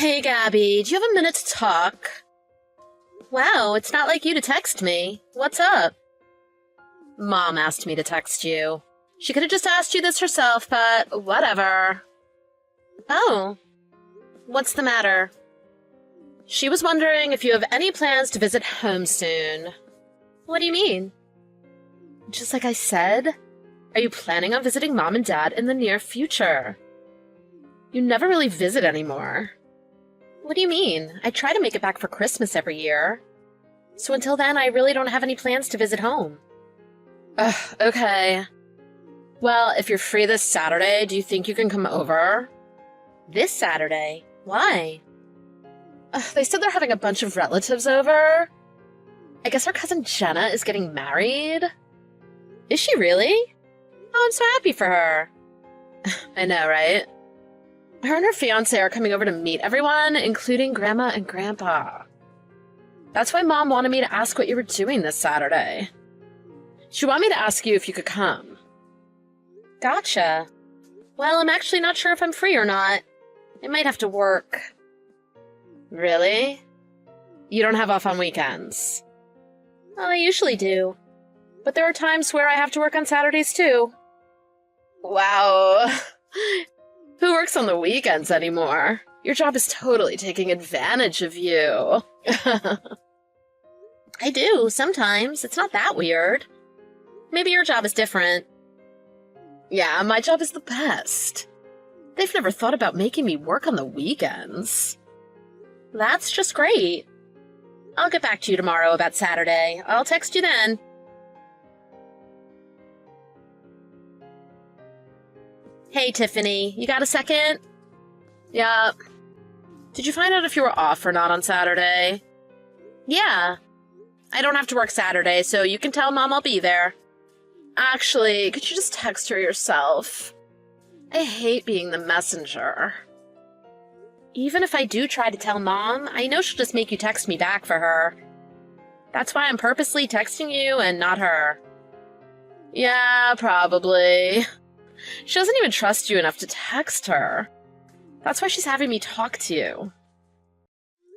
Hey, Gabby, do you have a minute to talk? Wow, it's not like you to text me. What's up? Mom asked me to text you. She could have just asked you this herself, but whatever. Oh. What's the matter? She was wondering if you have any plans to visit home soon. What do you mean? Just like I said, are you planning on visiting Mom and Dad in the near future? You never really visit anymore. What do you mean? I try to make it back for Christmas every year. So until then, I really don't have any plans to visit home. Ugh, okay. Well, if you're free this Saturday, do you think you can come over? This Saturday? Why? They said they're having a bunch of relatives over. I guess our cousin Jenna is getting married. Is she really? Oh, I'm so happy for her. I know, right? Her and her fiancé are coming over to meet everyone, including Grandma and Grandpa. That's why Mom wanted me to ask what you were doing this Saturday. She wanted me to ask you if you could come. Gotcha. Well, I'm actually not sure if I'm free or not. I might have to work. Really? You don't have off on weekends? Well, I usually do. But there are times where I have to work on Saturdays too. Wow. Who works on the weekends anymore? Your job is totally taking advantage of you. I do, sometimes. It's not that weird. Maybe your job is different. Yeah, my job is the best. They've never thought about making me work on the weekends. That's just great. I'll get back to you tomorrow about Saturday. I'll text you then. Hey, Tiffany, you got a second? Yup. Did you find out if you were off or not on Saturday? Yeah. I don't have to work Saturday, so you can tell Mom I'll be there. Actually, could you just text her yourself? I hate being the messenger. Even if I do try to tell Mom, I know she'll just make you text me back for her. That's why I'm purposely texting you and not her. Yeah, probably. She doesn't even trust you enough to text her. That's why she's having me talk to you.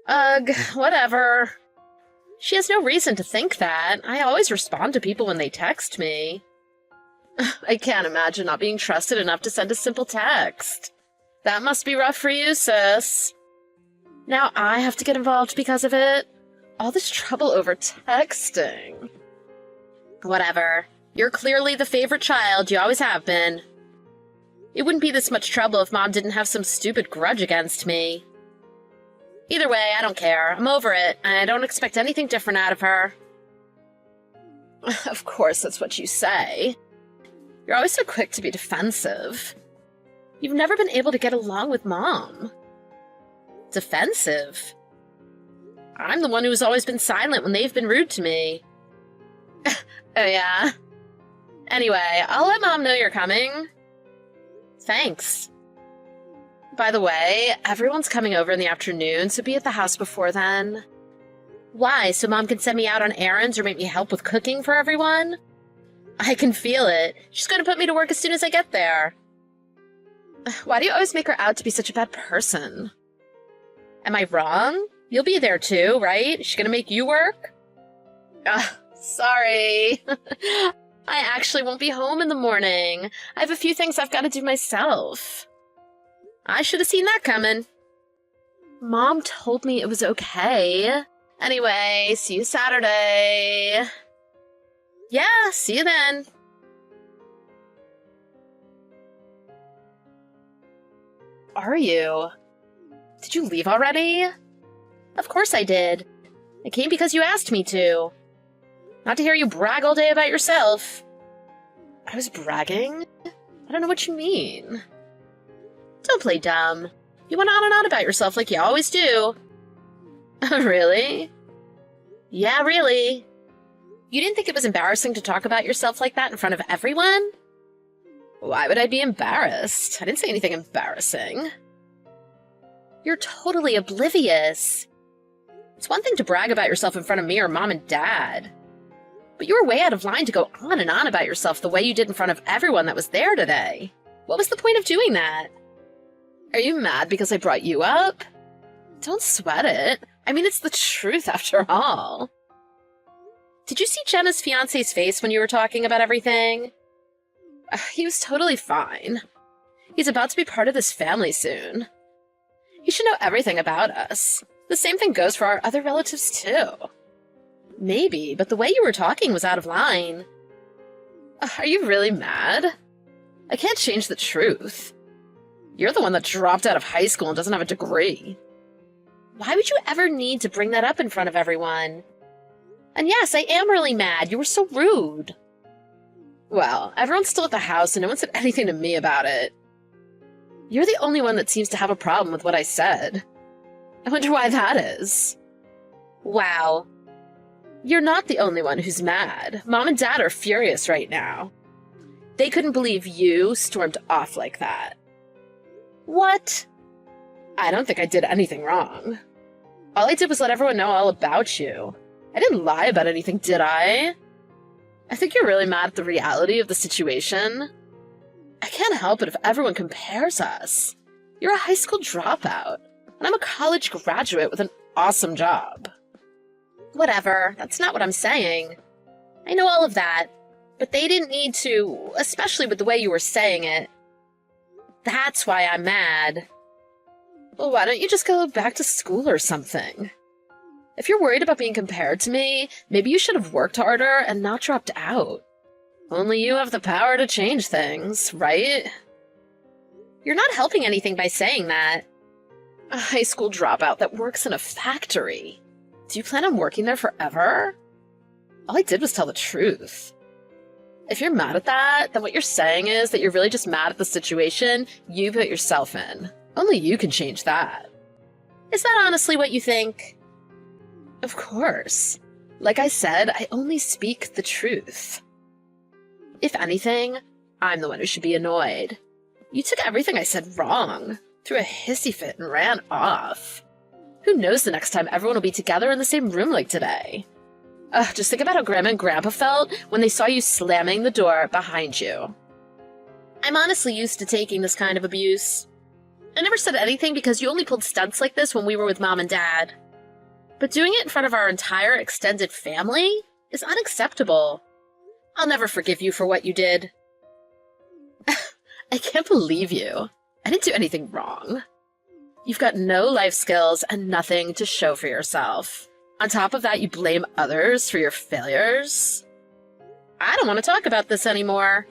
Ugh, whatever. She has no reason to think that. I always respond to people when they text me. I can't imagine not being trusted enough to send a simple text. That must be rough for you, sis. Now I have to get involved because of it. All this trouble over texting. Whatever. You're clearly the favorite child, you always have been. It wouldn't be this much trouble if Mom didn't have some stupid grudge against me. Either way, I don't care. I'm over it. I don't expect anything different out of her. Of course, that's what you say. You're always so quick to be defensive. You've never been able to get along with Mom. Defensive? I'm the one who's always been silent when they've been rude to me. Oh, yeah? Anyway, I'll let Mom know you're coming. Thanks. By the way, everyone's coming over in the afternoon, so be at the house before then. Why, so Mom can send me out on errands or make me help with cooking for everyone? I can feel it. She's going to put me to work as soon as I get there. Why do you always make her out to be such a bad person? Am I wrong? You'll be there too, right? Is she going to make you work? Sorry. I actually won't be home in the morning. I have a few things I've got to do myself. I should have seen that coming. Mom told me it was okay. Anyway, see you Saturday. Yeah, see you then. Are you? Did you leave already? Of course I did. I came because you asked me to. Not to hear you brag all day about yourself. I was bragging? I don't know what you mean. Don't play dumb. You went on and on about yourself like you always do. Really? Yeah, really. You didn't think it was embarrassing to talk about yourself like that in front of everyone? Why would I be embarrassed? I didn't say anything embarrassing. You're totally oblivious. It's one thing to brag about yourself in front of me or Mom and Dad. But you were way out of line to go on and on about yourself the way you did in front of everyone that was there today. What was the point of doing that? Are you mad because I brought you up? Don't sweat it. I mean, it's the truth after all. Did you see Jenna's fiancé's face when you were talking about everything? He was totally fine. He's about to be part of this family soon. He should know everything about us. The same thing goes for our other relatives, too. Maybe, but the way you were talking was out of line. Are you really mad? I can't change the truth. You're the one that dropped out of high school and doesn't have a degree. Why would you ever need to bring that up in front of everyone? And yes, I am really mad. You were so rude. Well, everyone's still at the house and no one said anything to me about it. You're the only one that seems to have a problem with what I said. I wonder why that is. Wow. You're not the only one who's mad. Mom and Dad are furious right now. They couldn't believe you stormed off like that. What? I don't think I did anything wrong. All I did was let everyone know all about you. I didn't lie about anything, did I? I think you're really mad at the reality of the situation. I can't help it if everyone compares us. You're a high school dropout, and I'm a college graduate with an awesome job. Whatever, that's not what I'm saying. I know all of that, but they didn't need to, especially with the way you were saying it. That's why I'm mad. Well, why don't you just go back to school or something? If you're worried about being compared to me, maybe you should have worked harder and not dropped out. Only you have the power to change things, right? You're not helping anything by saying that. A high school dropout that works in a factory. Do you plan on working there forever? All I did was tell the truth. If you're mad at that, then what you're saying is that you're really just mad at the situation you put yourself in. Only you can change that. Is that honestly what you think? Of course. Like I said, I only speak the truth. If anything, I'm the one who should be annoyed. You took everything I said wrong, threw a hissy fit and ran off. Who knows the next time everyone will be together in the same room like today. Just think about how Grandma and Grandpa felt when they saw you slamming the door behind you. I'm honestly used to taking this kind of abuse. I never said anything because you only pulled stunts like this when we were with Mom and Dad. But doing it in front of our entire extended family is unacceptable. I'll never forgive you for what you did. I can't believe you. I didn't do anything wrong. You've got no life skills and nothing to show for yourself. On top of that, you blame others for your failures. I don't want to talk about this anymore.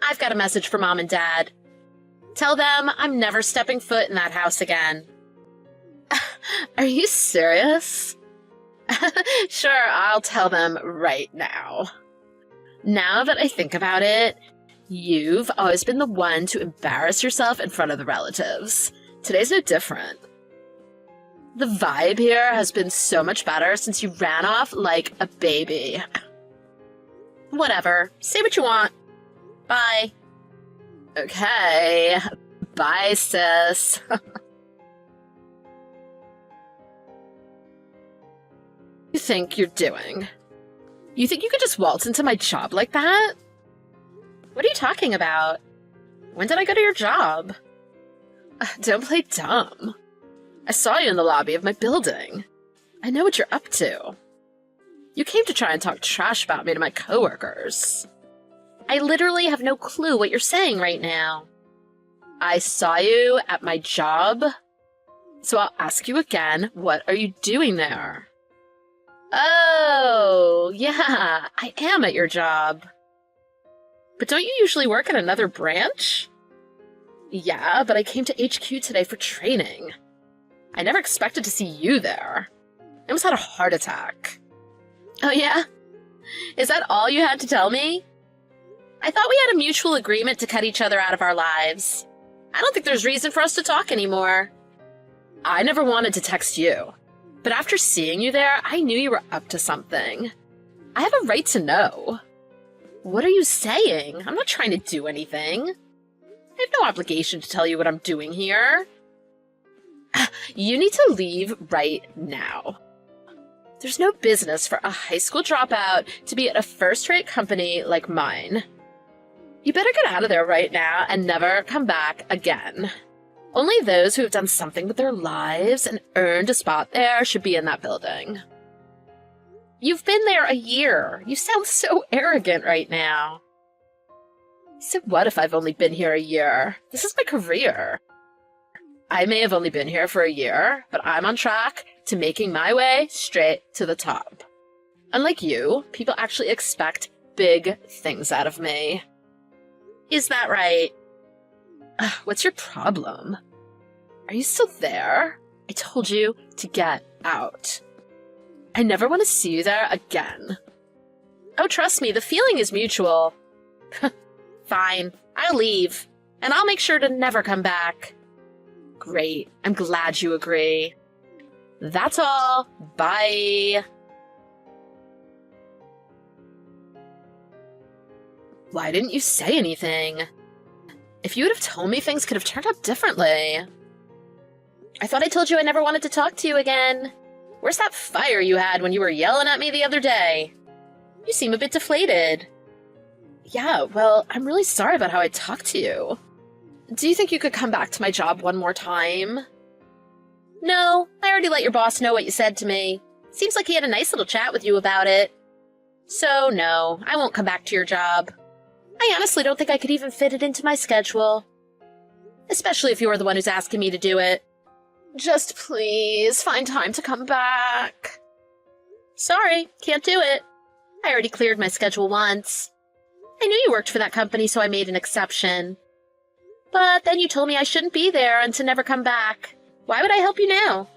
I've got a message for Mom and Dad. Tell them I'm never stepping foot in that house again. Are you serious? Sure, I'll tell them right now. Now that I think about it, you've always been the one to embarrass yourself in front of the relatives. Today's no different. The vibe here has been so much better since you ran off like a baby. Whatever. Say what you want. Bye. Okay. Bye, sis. You think you're doing? You think you could just waltz into my job like that? What are you talking about? When did I go to your job? Don't play dumb. I saw you in the lobby of my building. I know what you're up to. You came to try and talk trash about me to my coworkers. I literally have no clue what you're saying right now. I saw you at my job, so I'll ask you again, what are you doing there? Oh, yeah, I am at your job. But don't you usually work at another branch? Yeah, but I came to HQ today for training. I never expected to see you there. I almost had a heart attack. Oh yeah? Is that all you had to tell me? I thought we had a mutual agreement to cut each other out of our lives. I don't think there's reason for us to talk anymore. I never wanted to text you, but after seeing you there, I knew you were up to something. I have a right to know. What are you saying? I'm not trying to do anything. I have no obligation to tell you what I'm doing here. You need to leave right now. There's no business for a high school dropout to be at a first-rate company like mine. You better get out of there right now and never come back again. Only those who have done something with their lives and earned a spot there should be in that building. You've been there a year. You sound so arrogant right now. So what if I've only been here a year? This is my career. I may have only been here for a year, but I'm on track to making my way straight to the top. Unlike you, people actually expect big things out of me. Is that right? What's your problem? Are you still there? I told you to get out. I never want to see you there again. Oh, trust me, the feeling is mutual. Fine, I'll leave, and I'll make sure to never come back. Great, I'm glad you agree. That's all. Bye. Why didn't you say anything? If you would have told me, things could have turned out differently. I thought I told you I never wanted to talk to you again. Where's that fire you had when you were yelling at me the other day? You seem a bit deflated. Yeah, well, I'm really sorry about how I talked to you. Do you think you could come back to my job one more time? No, I already let your boss know what you said to me. Seems like he had a nice little chat with you about it. So no, I won't come back to your job. I honestly don't think I could even fit it into my schedule. Especially if you're the one who's asking me to do it. Just please find time to come back. Sorry, can't do it. I already cleared my schedule once. I knew you worked for that company, so I made an exception. But then you told me I shouldn't be there and to never come back. Why would I help you now?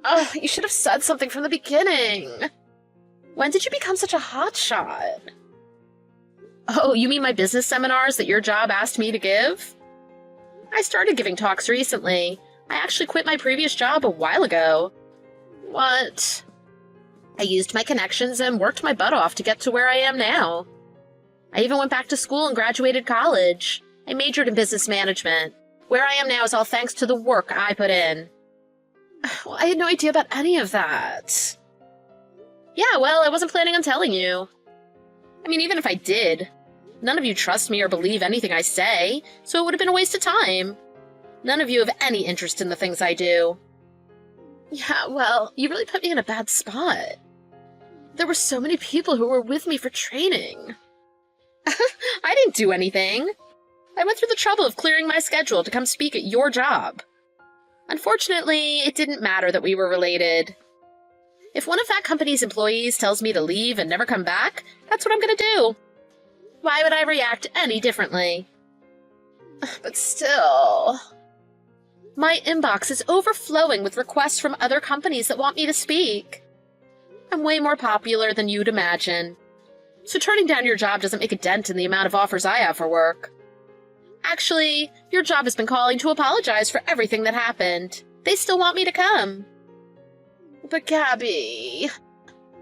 Ugh, you should have said something from the beginning. When did you become such a hotshot? Oh, you mean my business seminars that your job asked me to give? I started giving talks recently. I actually quit my previous job a while ago. What? I used my connections and worked my butt off to get to where I am now. I even went back to school and graduated college. I majored in business management. Where I am now is all thanks to the work I put in. Well, I had no idea about any of that. Yeah, well, I wasn't planning on telling you. I mean, even if I did, none of you trust me or believe anything I say, so it would have been a waste of time. None of you have any interest in the things I do. Yeah, well, you really put me in a bad spot. There were so many people who were with me for training. I didn't do anything. I went through the trouble of clearing my schedule to come speak at your job. Unfortunately, it didn't matter that we were related. If one of that company's employees tells me to leave and never come back, that's what I'm gonna do. Why would I react any differently? But still... My inbox is overflowing with requests from other companies that want me to speak. I'm way more popular than you'd imagine. So turning down your job doesn't make a dent in the amount of offers I have for work. Actually, your job has been calling to apologize for everything that happened. They still want me to come. But Gabby...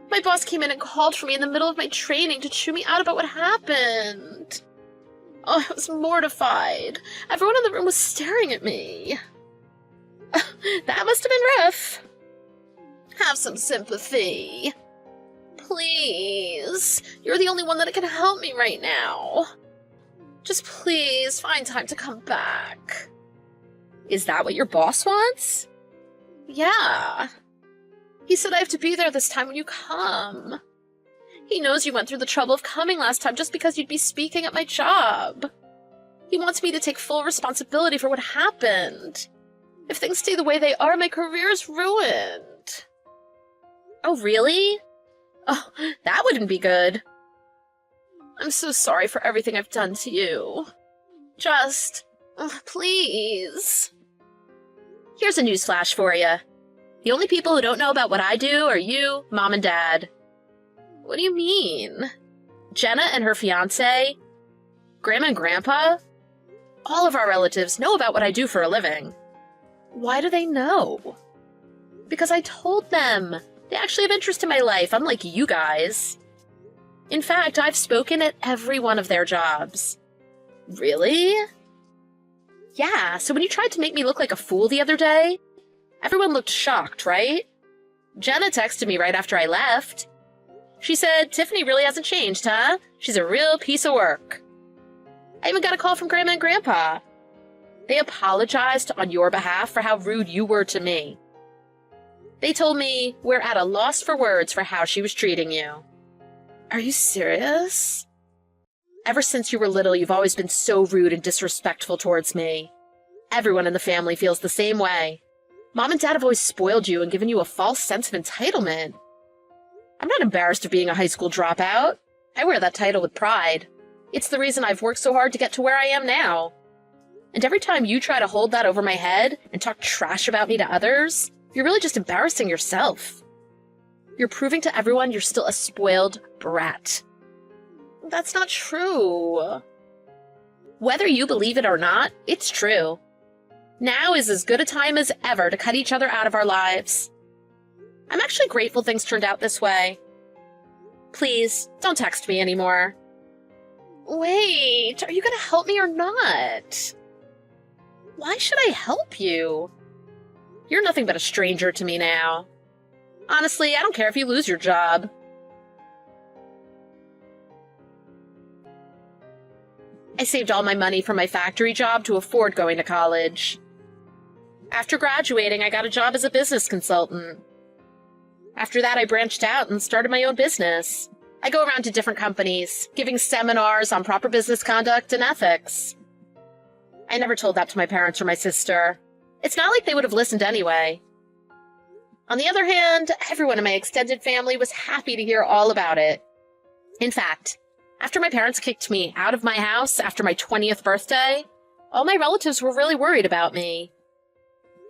My boss came in and called for me in the middle of my training to chew me out about what happened. Oh, I was mortified. Everyone in the room was staring at me. That must have been rough. Have some sympathy. Please. You're the only one that can help me right now. Just please find time to come back. Is that what your boss wants? Yeah. He said I have to be there this time when you come. He knows you went through the trouble of coming last time just because you'd be speaking at my job. He wants me to take full responsibility for what happened. If things stay the way they are, my career is ruined. Oh, really? Oh, that wouldn't be good. I'm so sorry for everything I've done to you. Just, please. Here's a newsflash for you. The only people who don't know about what I do are you, Mom, and Dad. What do you mean? Jenna and her fiancé, Grandma and Grandpa, all of our relatives know about what I do for a living. Why do they know? Because I told them. They actually have interest in my life, unlike you guys. In fact, I've spoken at every one of their jobs. Really? Yeah, so when you tried to make me look like a fool the other day, everyone looked shocked, right? Jenna texted me right after I left. She said, Tiffany really hasn't changed, huh? She's a real piece of work. I even got a call from Grandma and Grandpa. They apologized on your behalf for how rude you were to me. They told me we're at a loss for words for how she was treating you. Are you serious? Ever since you were little, you've always been so rude and disrespectful towards me. Everyone in the family feels the same way. Mom and Dad have always spoiled you and given you a false sense of entitlement. I'm not embarrassed of being a high school dropout. I wear that title with pride. It's the reason I've worked so hard to get to where I am now. And every time you try to hold that over my head and talk trash about me to others, you're really just embarrassing yourself. You're proving to everyone you're still a spoiled brat. That's not true. Whether you believe it or not, it's true. Now is as good a time as ever to cut each other out of our lives. I'm actually grateful things turned out this way. Please, don't text me anymore. Wait, are you gonna help me or not? Why should I help you? You're nothing but a stranger to me now. Honestly, I don't care if you lose your job. I saved all my money from my factory job to afford going to college. After graduating, I got a job as a business consultant. After that, I branched out and started my own business. I go around to different companies, giving seminars on proper business conduct and ethics. I never told that to my parents or my sister. It's not like they would have listened anyway. On the other hand, everyone in my extended family was happy to hear all about it. In fact, after my parents kicked me out of my house after my 20th birthday, all my relatives were really worried about me.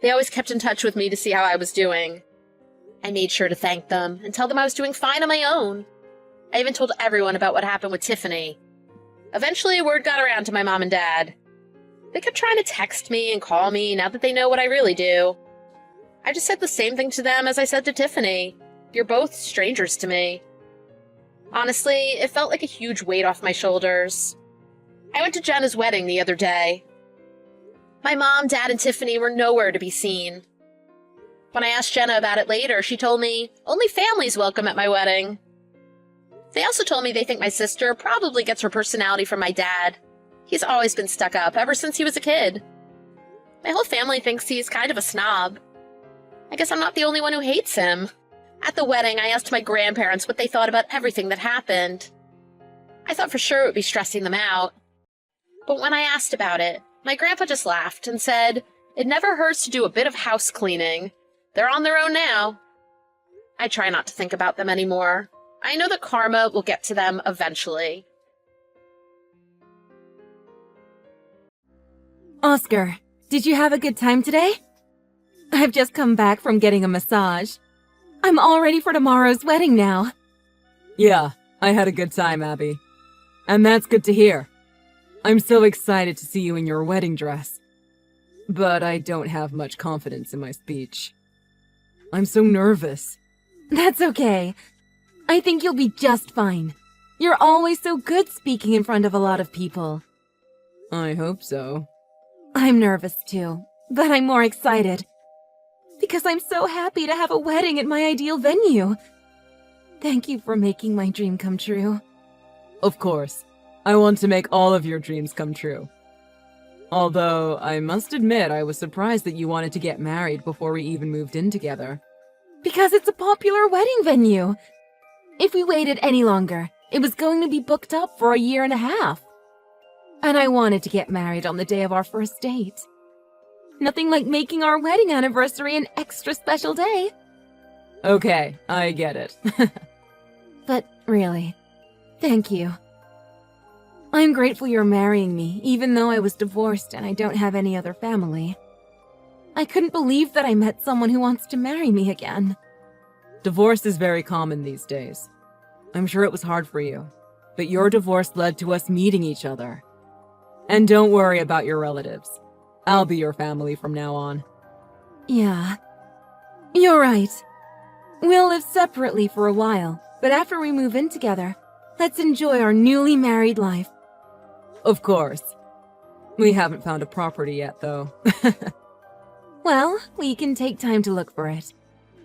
They always kept in touch with me to see how I was doing. I made sure to thank them and tell them I was doing fine on my own. I even told everyone about what happened with Tiffany. Eventually, word got around to my mom and dad. They kept trying to text me and call me now that they know what I really do. I just said the same thing to them as I said to Tiffany. You're both strangers to me. Honestly, it felt like a huge weight off my shoulders. I went to Jenna's wedding the other day. My mom, Dad, and Tiffany were nowhere to be seen. When I asked Jenna about it later, she told me, only family's welcome at my wedding. They also told me they think my sister probably gets her personality from my dad. He's always been stuck up ever since he was a kid. My whole family thinks he's kind of a snob. I guess I'm not the only one who hates him. At the wedding, I asked my grandparents what they thought about everything that happened. I thought for sure it would be stressing them out. But when I asked about it, my grandpa just laughed and said, it never hurts to do a bit of house cleaning. They're on their own now. I try not to think about them anymore. I know that karma will get to them eventually. Oscar, did you have a good time today? I've just come back from getting a massage. I'm all ready for tomorrow's wedding now. Yeah, I had a good time, Abby. And that's good to hear. I'm so excited to see you in your wedding dress. But I don't have much confidence in my speech. I'm so nervous. That's okay. I think you'll be just fine. You're always so good speaking in front of a lot of people. I hope so. I'm nervous too, but I'm more excited. Because I'm so happy to have a wedding at my ideal venue. Thank you for making my dream come true. Of course. I want to make all of your dreams come true. Although, I must admit I was surprised that you wanted to get married before we even moved in together. Because it's a popular wedding venue. If we waited any longer, it was going to be booked up for a year and a half. And I wanted to get married on the day of our first date. Nothing like making our wedding anniversary an extra special day. Okay, I get it. But really, thank you. I'm grateful you're marrying me, even though I was divorced and I don't have any other family. I couldn't believe that I met someone who wants to marry me again. Divorce is very common these days. I'm sure it was hard for you, but your divorce led to us meeting each other. And don't worry about your relatives. I'll be your family from now on. Yeah, you're right. We'll live separately for a while, but after we move in together, let's enjoy our newly married life. Of course. We haven't found a property yet, though. Well, we can take time to look for it.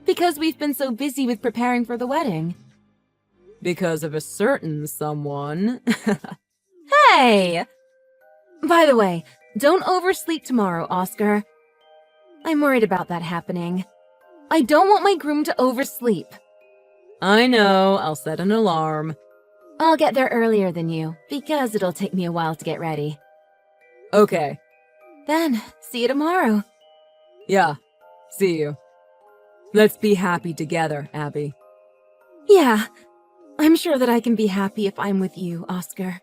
Because we've been so busy with preparing for the wedding. Because of a certain someone. Hey! By the way, Don't oversleep tomorrow, Oscar. I'm worried about that happening. I don't want my groom to oversleep. I know, I'll set an alarm. I'll get there earlier than you, because it'll take me a while to get ready. Okay. Then, see you tomorrow. Yeah, see you. Let's be happy together, Abby. Yeah, I'm sure that I can be happy if I'm with you, Oscar.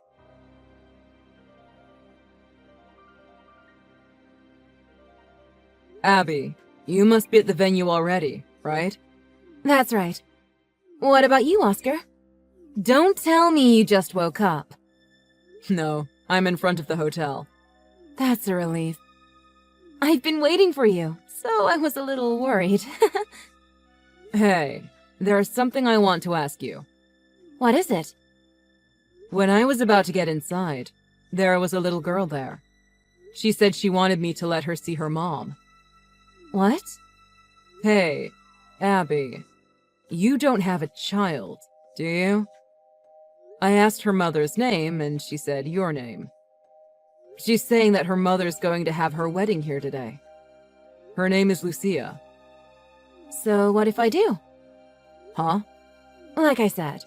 Abby, you must be at the venue already, right? That's right. What about you, Oscar? Don't tell me you just woke up. No, I'm in front of the hotel. That's a relief. I've been waiting for you, so I was a little worried. Hey, there's something I want to ask you. What is it? When I was about to get inside, there was a little girl there. She said she wanted me to let her see her mom. What? Hey, Abby, you don't have a child, do you? I asked her mother's name, and she said your name. She's saying that her mother's going to have her wedding here today. Her name is Lucia. So what if I do? Huh? Like I said,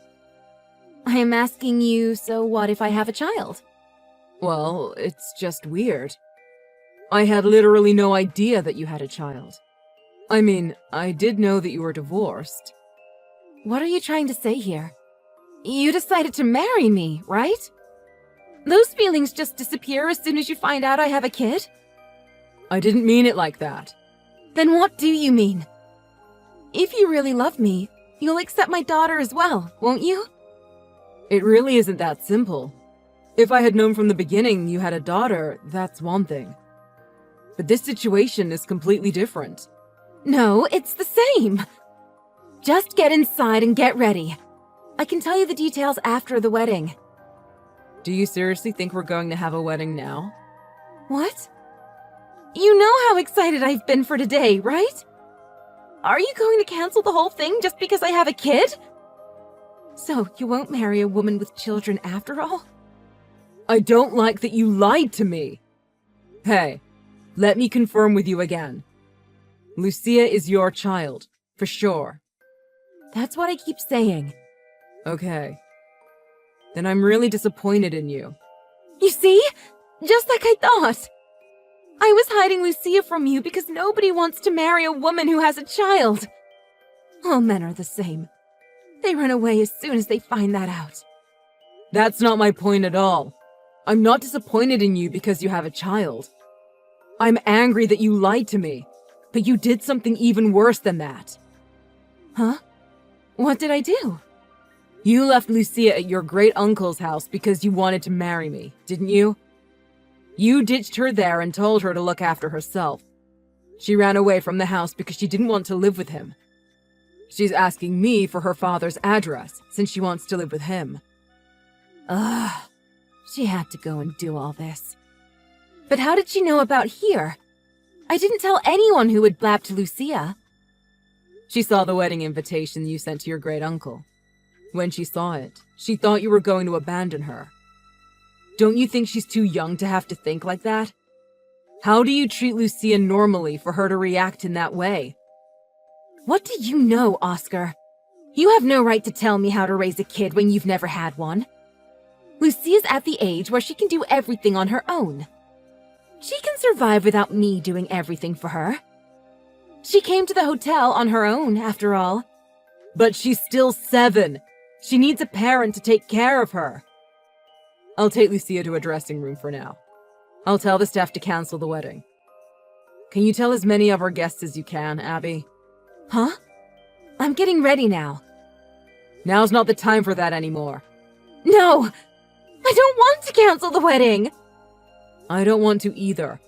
I am asking you, so what if I have a child? Well, it's just weird. I had literally no idea that you had a child. I mean, I did know that you were divorced. What are you trying to say here? You decided to marry me, right? Those feelings just disappear as soon as you find out I have a kid? I didn't mean it like that. Then what do you mean? If you really love me, you'll accept my daughter as well, won't you? It really isn't that simple. If I had known from the beginning you had a daughter, that's one thing. But this situation is completely different. No, it's the same. Just get inside and get ready. I can tell you the details after the wedding. Do you seriously think we're going to have a wedding now? What? You know how excited I've been for today, right? Are you going to cancel the whole thing just because I have a kid? So, you won't marry a woman with children after all? I don't like that you lied to me. Hey, let me confirm with you again. Lucia is your child, for sure. That's what I keep saying. Okay. Then I'm really disappointed in you. You see? Just like I thought. I was hiding Lucia from you because nobody wants to marry a woman who has a child. All men are the same. They run away as soon as they find that out. That's not my point at all. I'm not disappointed in you because you have a child. I'm angry that you lied to me, but you did something even worse than that. Huh? What did I do? You left Lucia at your great-uncle's house because you wanted to marry me, didn't you? You ditched her there and told her to look after herself. She ran away from the house because she didn't want to live with him. She's asking me for her father's address since she wants to live with him. Ugh. She had to go and do all this. But how did she know about here? I didn't tell anyone who would blab to Lucia. She saw the wedding invitation you sent to your great-uncle. When she saw it, she thought you were going to abandon her. Don't you think she's too young to have to think like that? How do you treat Lucia normally for her to react in that way? What do you know, Oscar? You have no right to tell me how to raise a kid when you've never had one. Lucia's at the age where she can do everything on her own. She can survive without me doing everything for her. She came to the hotel on her own, after all. But she's still 7. She needs a parent to take care of her. I'll take Lucia to a dressing room for now. I'll tell the staff to cancel the wedding. Can you tell as many of our guests as you can, Abby? Huh? I'm getting ready now. Now's not the time for that anymore. No! I don't want to cancel the wedding! I don't want to either.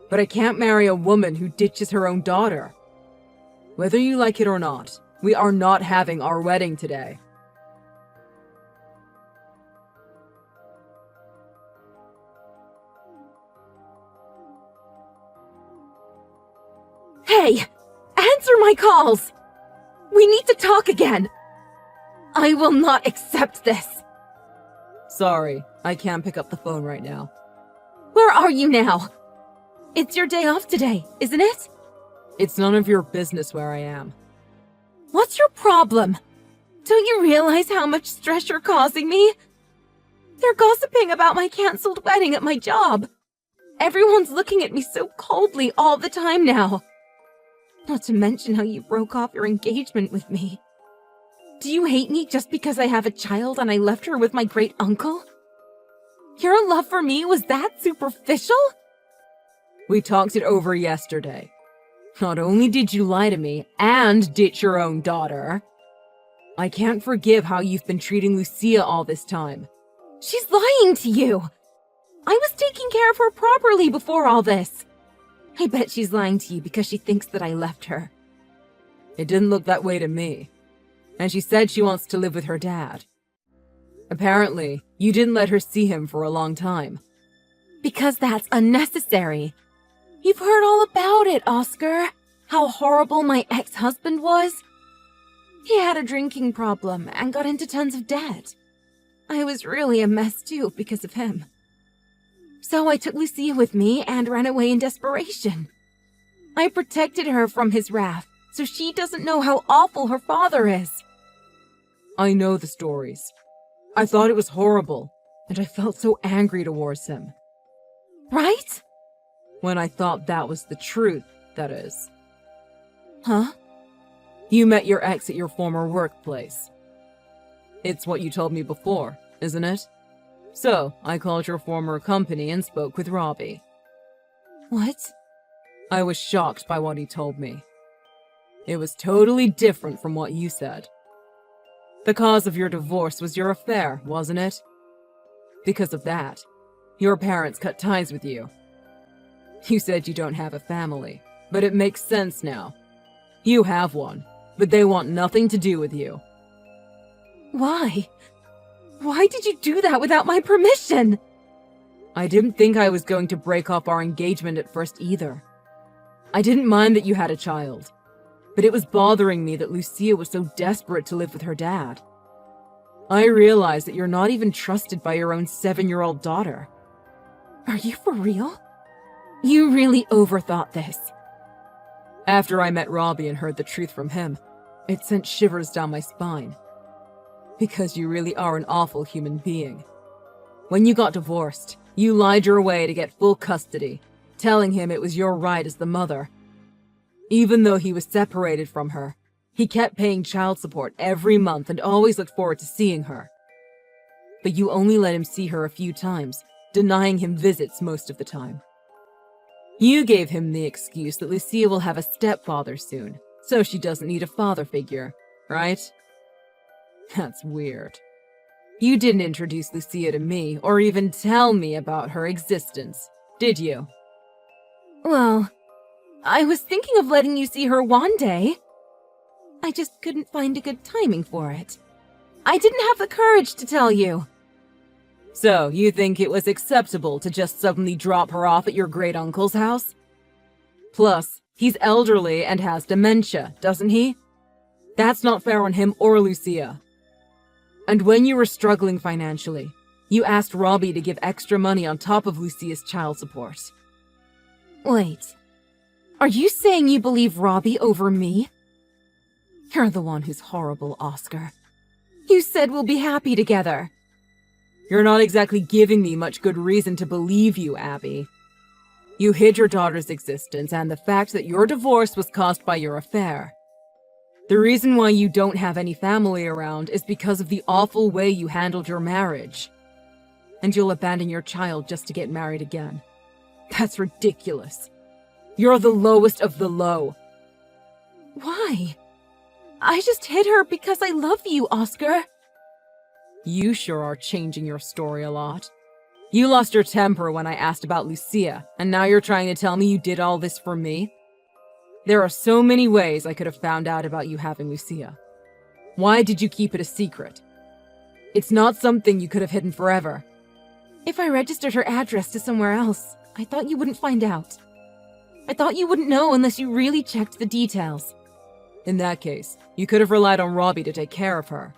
But I can't marry a woman who ditches her own daughter. Whether you like it or not, we are not having our wedding today. Hey! Answer my calls! We need to talk again! I will not accept this! Sorry, I can't pick up the phone right now. Where are you now? It's your day off today, isn't it? It's none of your business where I am. What's your problem? Don't you realize how much stress you're causing me? They're gossiping about my cancelled wedding at my job. Everyone's looking at me so coldly all the time now. Not to mention how you broke off your engagement with me. Do you hate me just because I have a child and I left her with my great uncle? Your love for me was that superficial? We talked it over yesterday. Not only did you lie to me and ditch your own daughter, I can't forgive how you've been treating Lucia all this time. She's lying to you. I was taking care of her properly before all this. I bet she's lying to you because she thinks that I left her. It didn't look that way to me. And she said she wants to live with her dad. Apparently, you didn't let her see him for a long time. Because that's unnecessary. You've heard all about it, Oscar. How horrible my ex-husband was. He had a drinking problem and got into tons of debt. I was really a mess too because of him. So I took Lucia with me and ran away in desperation. I protected her from his wrath, so she doesn't know how awful her father is. I know the stories. I thought it was horrible, and I felt so angry towards him. Right? When I thought that was the truth, that is. Huh? You met your ex at your former workplace. It's what you told me before, isn't it? So, I called your former company and spoke with Robbie. What? I was shocked by what he told me. It was totally different from what you said. The cause of your divorce was your affair, wasn't it? Because of that, your parents cut ties with you. You said you don't have a family, but it makes sense now. You have one, but they want nothing to do with you. Why? Why did you do that without my permission? I didn't think I was going to break off our engagement at first either. I didn't mind that you had a child, but it was bothering me that Lucia was so desperate to live with her dad. I realized that you're not even trusted by your own 7-year-old daughter. Are you for real? You really overthought this. After I met Robbie and heard the truth from him, it sent shivers down my spine. Because you really are an awful human being. When you got divorced, you lied your way to get full custody, telling him it was your right as the mother. Even though he was separated from her, he kept paying child support every month and always looked forward to seeing her. But you only let him see her a few times, denying him visits most of the time. You gave him the excuse that Lucia will have a stepfather soon, so she doesn't need a father figure, right? That's weird. You didn't introduce Lucia to me or even tell me about her existence, did you? Well, I was thinking of letting you see her one day. I just couldn't find a good timing for it. I didn't have the courage to tell you. So, you think it was acceptable to just suddenly drop her off at your great-uncle's house? Plus, he's elderly and has dementia, doesn't he? That's not fair on him or Lucia. And when you were struggling financially, you asked Robbie to give extra money on top of Lucia's child support. Wait, are you saying you believe Robbie over me? You're the one who's horrible, Oscar. You said we'll be happy together. You're not exactly giving me much good reason to believe you, Abby. You hid your daughter's existence and the fact that your divorce was caused by your affair. The reason why you don't have any family around is because of the awful way you handled your marriage. And you'll abandon your child just to get married again. That's ridiculous. You're the lowest of the low. Why? I just hid her because I love you, Oscar. You sure are changing your story a lot. You lost your temper when I asked about Lucia, and now you're trying to tell me you did all this for me? There are so many ways I could have found out about you having Lucia. Why did you keep it a secret? It's not something you could have hidden forever. If I registered her address to somewhere else, I thought you wouldn't find out. I thought you wouldn't know unless you really checked the details. In that case, you could have relied on Robbie to take care of her.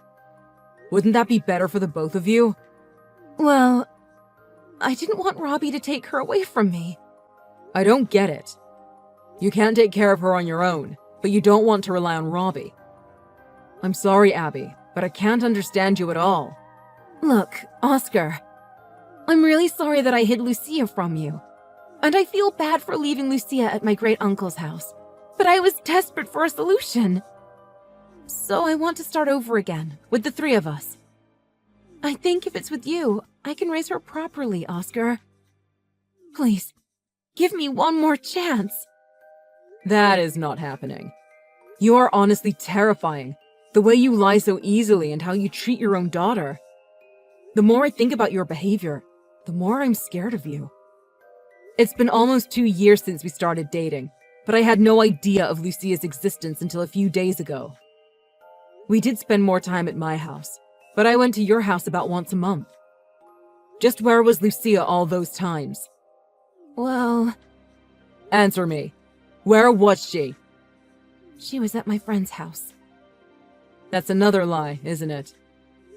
Wouldn't that be better for the both of you? Well, I didn't want Robbie to take her away from me. I don't get it. You can't take care of her on your own, but you don't want to rely on Robbie. I'm sorry, Abby, but I can't understand you at all. Look, Oscar, I'm really sorry that I hid Lucia from you. And I feel bad for leaving Lucia at my great-uncle's house. But I was desperate for a solution. So I want to start over again, with the three of us. I think if it's with you, I can raise her properly, Oscar. Please, give me one more chance. That is not happening. You are honestly terrifying. The way you lie so easily and how you treat your own daughter. The more I think about your behavior, the more I'm scared of you. It's been almost 2 years since we started dating, but I had no idea of Lucia's existence until a few days ago. We did spend more time at my house, but I went to your house about once a month. Just where was Lucia all those times? Well, Answer me. Where was she? she was at my friend's house. That's another lie, isn't it?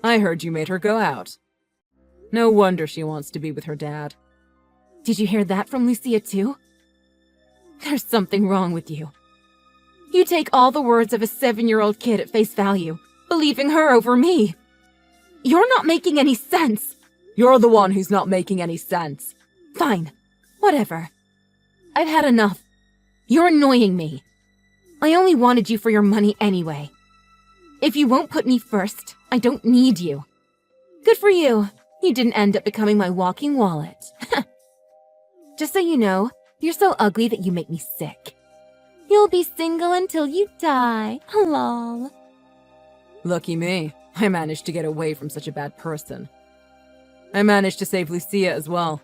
I heard you made her go out. No wonder she wants to be with her dad. Did you hear that from Lucia too? There's something wrong with you. You take all the words of a 7-year-old kid at face value, believing her over me. You're not making any sense. You're the one who's not making any sense. Fine. Whatever. I've had enough. You're annoying me. I only wanted you for your money anyway. If you won't put me first, I don't need you. Good for you. You didn't end up becoming my walking wallet. Just so you know, you're so ugly that you make me sick. You'll be single until you die. Lol. Lucky me. I managed to get away from such a bad person. I managed to save Lucia as well.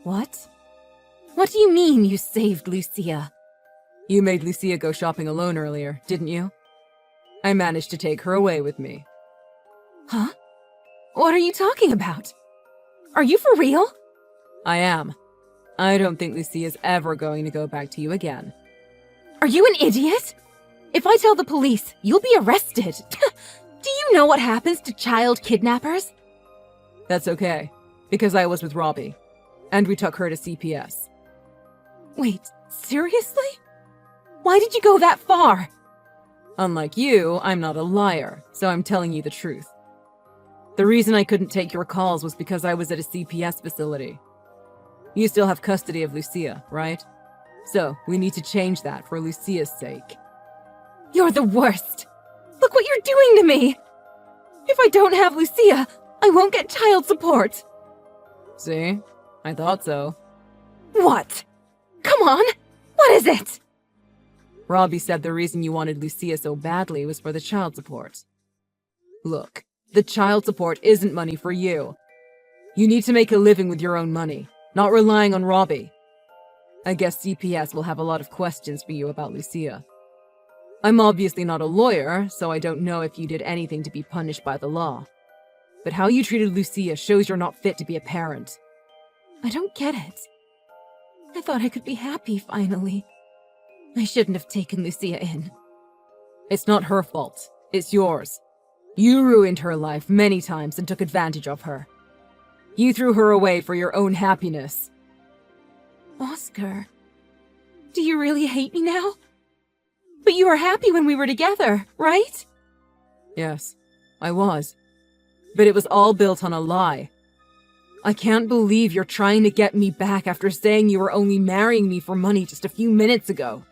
What? What do you mean you saved Lucia? You made Lucia go shopping alone earlier, didn't you? I managed to take her away with me. Huh? What are you talking about? Are you for real? I am. I don't think Lucia's ever going to go back to you again. Are you an idiot? If I tell the police, you'll be arrested. Do you know what happens to child kidnappers? That's okay, because I was with Robbie, and we took her to CPS. Wait, seriously? Why did you go that far? Unlike you, I'm not a liar, so I'm telling you the truth. The reason I couldn't take your calls was because I was at a CPS facility. You still have custody of Lucia, right? So, we need to change that for Lucia's sake. You're the worst. Look what you're doing to me. If I don't have Lucia, I won't get child support. See? I thought so. What? Come on. What is it? Robbie said the reason you wanted Lucia so badly was for the child support. Look, the child support isn't money for you. You need to make a living with your own money, not relying on Robbie. I guess CPS will have a lot of questions for you about Lucia. I'm obviously not a lawyer, so I don't know if you did anything to be punished by the law. But how you treated Lucia shows you're not fit to be a parent. I don't get it. I thought I could be happy finally. I shouldn't have taken Lucia in. It's not her fault. It's yours. You ruined her life many times and took advantage of her. You threw her away for your own happiness. Oscar, do you really hate me now? But you were happy when we were together, right? Yes, I was. But it was all built on a lie. I can't believe you're trying to get me back after saying you were only marrying me for money just a few minutes ago.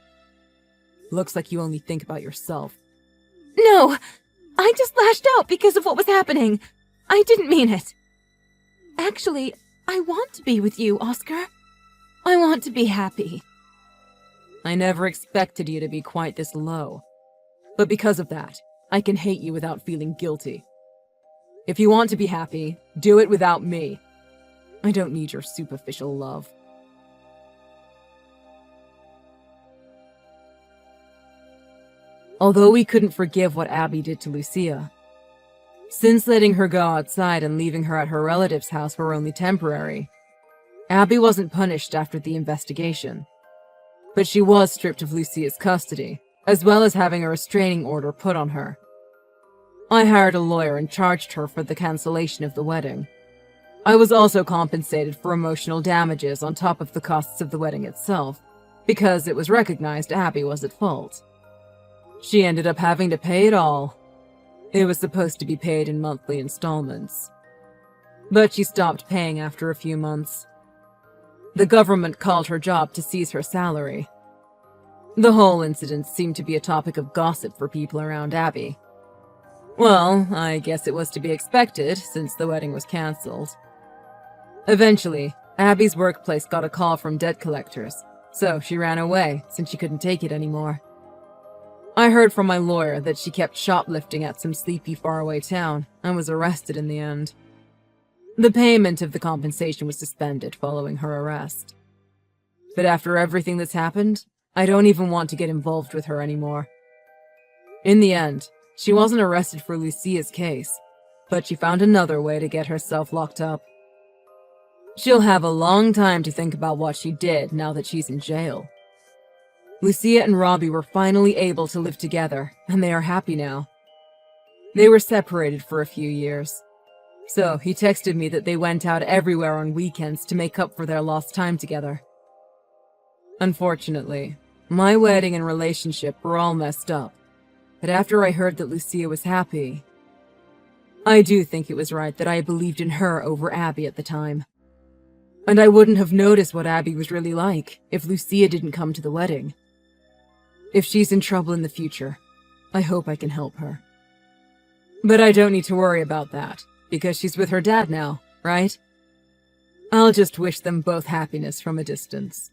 Looks like you only think about yourself. No! I just lashed out because of what was happening. I didn't mean it. Actually, I want to be with you, Oscar. I want to be happy. I never expected you to be quite this low. But because of that, I can hate you without feeling guilty. If you want to be happy, do it without me. I don't need your superficial love. Although we couldn't forgive what Abby did to Lucia, since letting her go outside and leaving her at her relative's house were only temporary, Abby wasn't punished after the investigation. But she was stripped of Lucia's custody, as well as having a restraining order put on her. I hired a lawyer and charged her for the cancellation of the wedding. I was also compensated for emotional damages on top of the costs of the wedding itself, because it was recognized Abby was at fault. She ended up having to pay it all. It was supposed to be paid in monthly installments. But she stopped paying after a few months. The government called her job to seize her salary. The whole incident seemed to be a topic of gossip for people around Abby. Well, I guess it was to be expected, since the wedding was cancelled. Eventually, Abby's workplace got a call from debt collectors, so she ran away since she couldn't take it anymore. I heard from my lawyer that she kept shoplifting at some sleepy faraway town and was arrested in the end. The payment of the compensation was suspended following her arrest. But after everything that's happened, I don't even want to get involved with her anymore. In the end, she wasn't arrested for Lucia's case, but she found another way to get herself locked up. She'll have a long time to think about what she did now that she's in jail. Lucia and Robbie were finally able to live together, and they are happy now. They were separated for a few years. So he texted me that they went out everywhere on weekends to make up for their lost time together. Unfortunately, my wedding and relationship were all messed up. But after I heard that Lucia was happy, I do think it was right that I believed in her over Abby at the time. And I wouldn't have noticed what Abby was really like if Lucia didn't come to the wedding. If she's in trouble in the future, I hope I can help her. But I don't need to worry about that, because she's with her dad now, right? I'll just wish them both happiness from a distance.